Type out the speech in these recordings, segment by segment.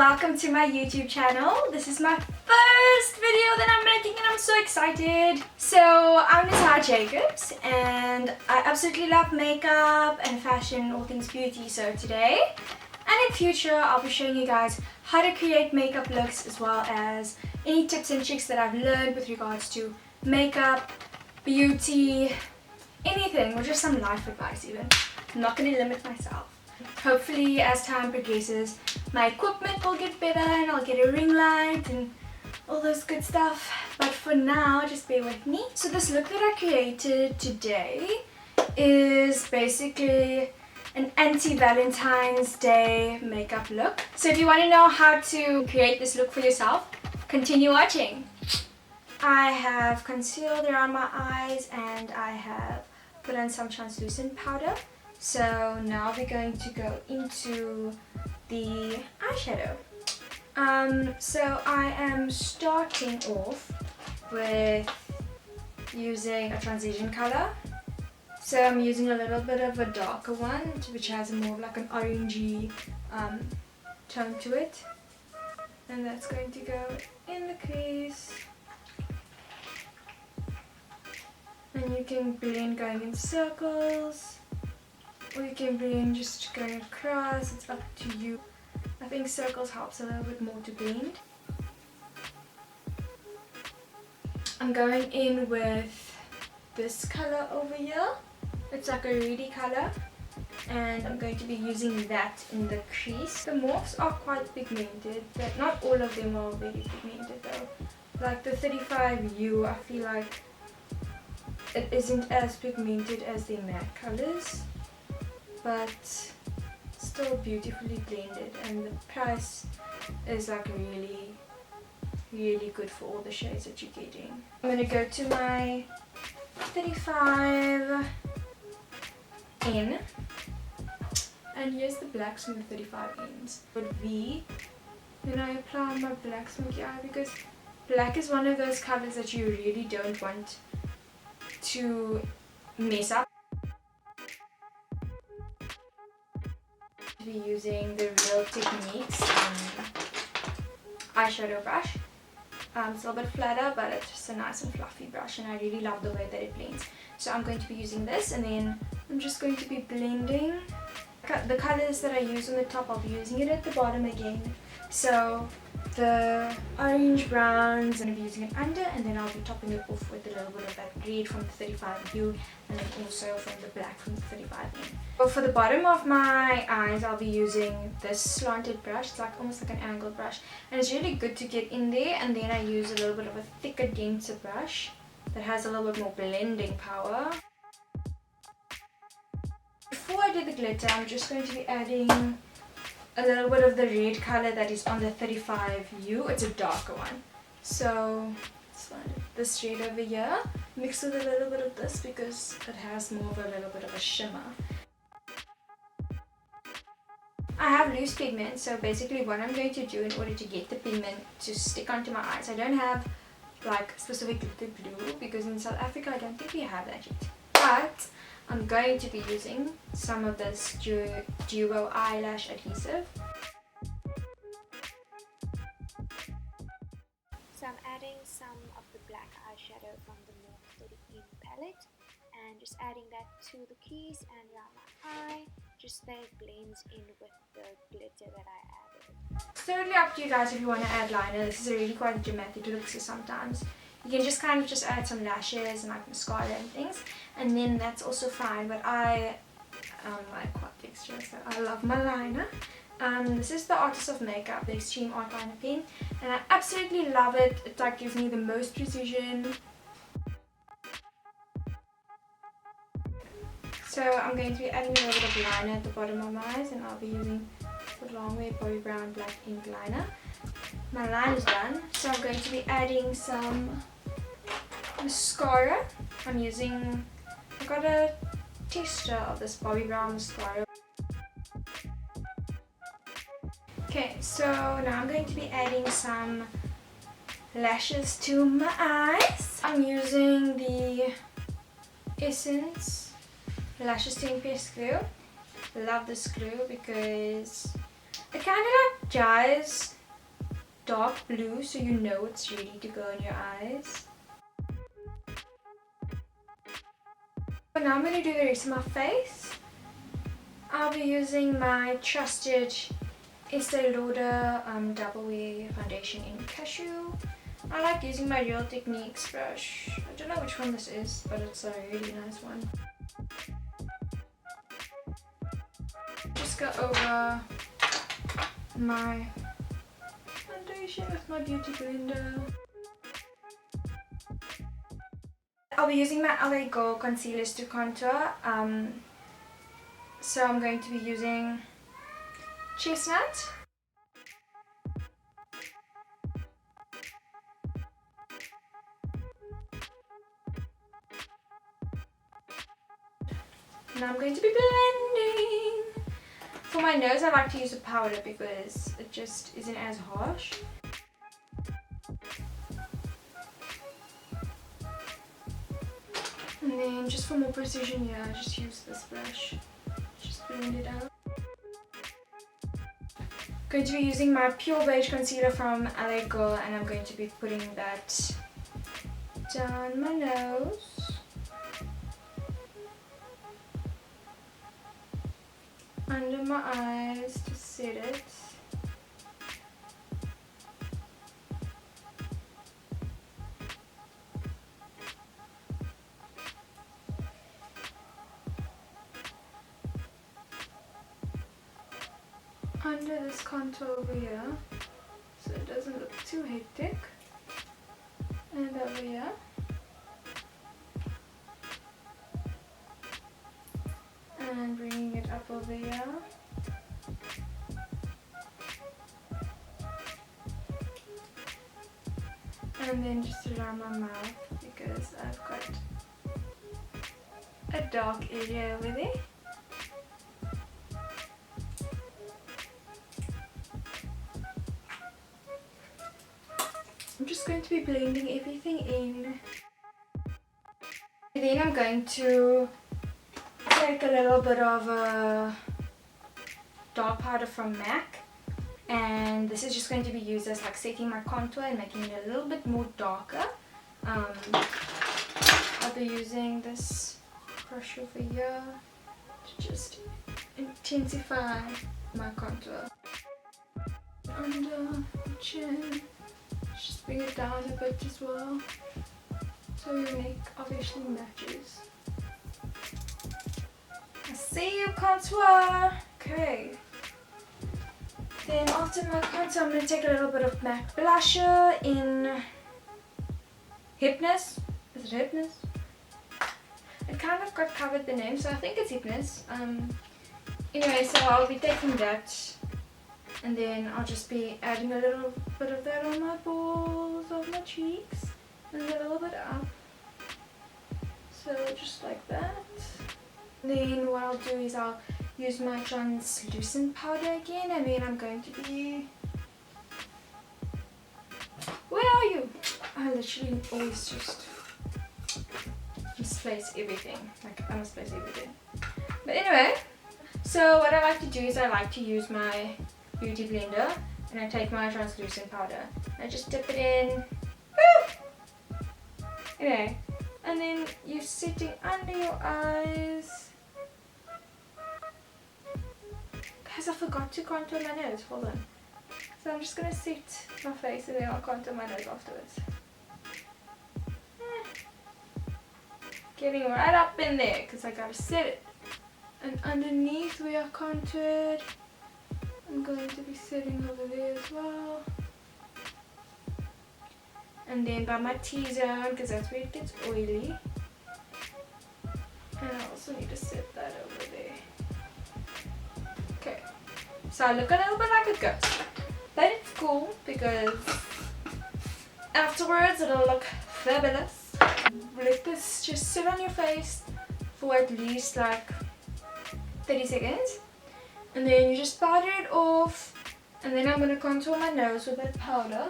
welcome to my YouTube channel. This is my first video that I'm making and I'm so excited. So I'm Natalia Jacobs and I absolutely love makeup and fashion, all things beauty. So today and in future I'll be showing you guys how to create makeup looks as well as any tips and tricks that I've learned with regards to makeup, beauty, anything, or just some life advice even. I'm not going to limit myself. Hopefully as time progresses my equipment will get better and I'll get a ring light and all those good stuff, but for now just bear with me. So this look that I created today is basically an anti-Valentine's Day makeup look. So if you want to know how to create this look for yourself, continue watching. I have concealed around my eyes and I have put on some translucent powder. So now we're going to go into the eyeshadow. So I am starting off with using a transition color. So I'm using a little bit of a darker one, which has more of like an orangey tone to it. And that's going to go in the crease. And you can blend going in circles, or you can blend just going across, it's up to you. I think circles helps a little bit more to blend. I'm going in with this color over here. It's like a reedy color and I'm going to be using that in the crease. The Morphs are quite pigmented, but not all of them are very pigmented though. Like the 35U, I feel like it isn't as pigmented as the matte colors, but still beautifully blended, and the price is like really good for all the shades that you're getting. I'm going to go to my 35N and use the blacks from the 35Ns. Would V when I apply my black smoky eye, because black is one of those colors that you really don't want to mess up. Be using the Real Techniques eyeshadow brush. It's a little bit flatter, but it's just a nice and fluffy brush and I really love the way that it blends. So I'm going to be using this and then I'm just going to be blending. The colors that I use on the top, I'll be using it at the bottom again. So the orange browns, I'm going to be using it under, and then I'll be topping it off with a little bit of that red from the 35U and then also from the black from the 35N. But for the bottom of my eyes, I'll be using this slanted brush. It's like almost like an angled brush and it's really good to get in there, and then I use a little bit of a thicker, denser brush that has a little bit more blending power. Before I do the glitter, I'm just going to be adding a little bit of the red color that is on the 35U. It's a darker one. So this red over here, mixed with a little bit of this because it has more of a little bit of a shimmer. I have loose pigment, so basically what I'm going to do in order to get the pigment to stick onto my eyes, I don't have like specific glitter glue because in South Africa I don't think we have that yet. But I'm going to be using some of this duo eyelash adhesive. So I'm adding some of the black eyeshadow from the Morphe 30 palette and just adding that to the crease and around my eye, just that it blends in with the glitter that I added. It's totally up to you guys if you want to add liner. This is a really quite dramatic look, so sometimes you can just kind of just add some lashes and like mascara and things, and then that's also fine. But I like quite extra, so I love my liner. This is the Artist of Makeup, the Extreme Artliner pen, and I absolutely love it. It like gives me the most precision. So I'm going to be adding a little bit of liner at the bottom of my eyes, and I'll be using Prolongwear Bobbi Brown Black Ink Liner. My line is done, so I'm going to be adding some mascara. I got a tester of this Bobbi Brown mascara. Okay, so now I'm going to be adding some lashes to my eyes. I'm using the Essence Lashes to Impress glue. Love this glue because it kind of like dries dark blue so you know it's ready to go in your eyes. But now I'm going to do the rest of my face. I'll be using my trusted Estee Lauder Double Wear Foundation in Cashew. I like using my Real Techniques brush. I don't know which one this is, but it's a really nice one. Just go over my foundation with my beauty blender. I'll be using my LA Girl concealers to contour. So I'm going to be using Chestnut. Now I'm going to be blending. For my nose I like to use a powder because it just isn't as harsh. And then just for more precision, yeah, I just use this brush. Just blend it out. Going to be using my Pure Beige concealer from LA Girl, and I'm going to be putting that down my nose. Under my eyes to set it. Under this contour over here, so it doesn't look too hectic. And over here. And bringing it up over here. And then just around my mouth because I've got a dark area over there. I'm just going to be blending everything in. Then I'm going to take a little bit of a dark powder from MAC, and this is just going to be used as like setting my contour and making it a little bit more darker. I'll be using this brush over here to just intensify my contour. Under the chin, just bring it down a bit as well, so your neck obviously matches. I see you, contour. Okay. Then after my contour, I'm going to take a little bit of MAC blusher in Hipness. Is it Hipness? It kind of got covered the name, so I think it's Hipness. Anyway, so I'll be taking that, and then I'll just be adding a little bit of that on my balls of my cheeks, and a little bit up. So just like that. Then what I'll do is I'll use my translucent powder again, and then I'm going to be... Where are you? I literally always just misplace everything. Like, I misplace everything. But anyway, so what I like to do is I like to use my beauty blender, and I take my translucent powder. I just dip it in. Woo! Anyway, and then you're sitting under your eyes. Guys, I forgot to contour my nose. Hold on. So I'm just gonna set my face and then I'll contour my nose afterwards. Getting right up in there because I gotta set it. And underneath where I contoured, I'm going to be setting over there as well. And then by my T-zone, because that's where it gets oily. And I also need to set that over there. Okay, so I look a little bit like a ghost, but it's cool because afterwards it'll look fabulous. Let this just sit on your face for at least like 30 seconds, and then you just powder it off, and then I'm going to contour my nose with that powder.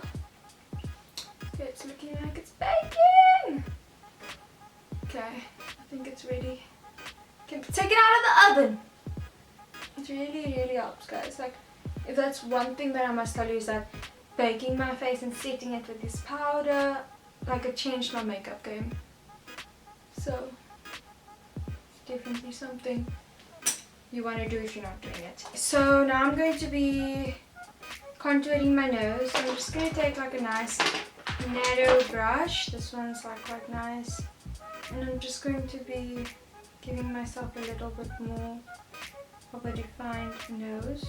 Okay, it's looking like it's baking. Okay, I think it's ready. Okay, take it out of the oven. It really helps, guys. Like, if that's one thing that I must tell you, is that baking my face and setting it with this powder, like it changed my makeup game. So it's definitely something you want to do if you're not doing it. So now I'm going to be contouring my nose. So I'm just going to take like a nice narrow brush. This one's like quite nice. And I'm just going to be giving myself a little bit more of a defined nose.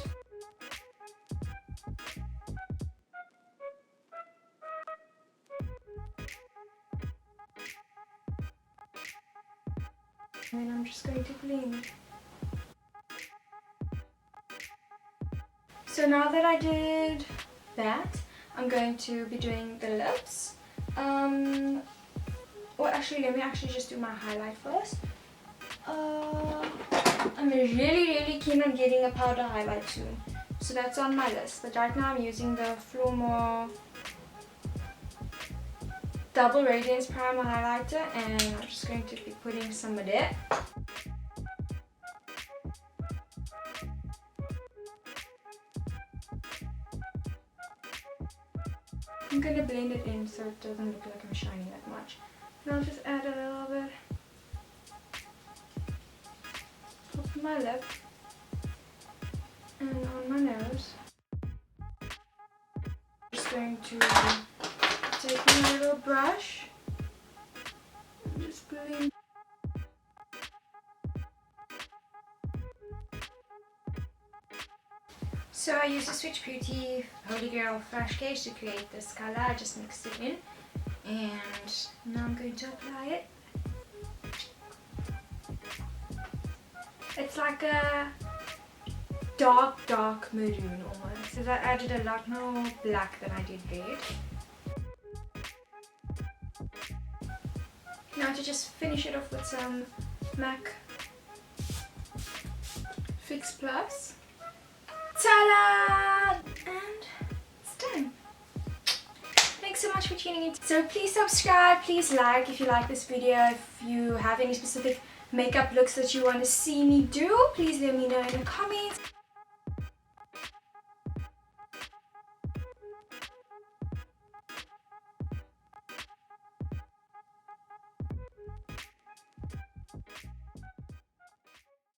And then I'm just going to blend. So now that I did that, I'm going to be doing the lips. Well, actually, let me actually just do my highlight first. I'm really keen on getting a powder highlight soon. So that's on my list. But right now I'm using the Flormar Double Radiance Primer Highlighter, and I'm just going to be putting some of that. I'm going to blend it in so it doesn't look like I'm shining that much. And I'll just add a little bit of my lip and on my nose. I'm just going to take my little brush and just blend. So I used a Swiitch Beauty Holy Grail Fresh Case to create this color. I just mixed it in and now I'm going to apply it. It's like a dark maroon almost. So I added a lot more black than I did red. Now to just finish it off with some MAC Fix Plus. Ta-da! And it's done. Thanks so much for tuning in. So please subscribe, please like if you like this video. If you have any specific makeup looks that you want to see me do, please let me know in the comments.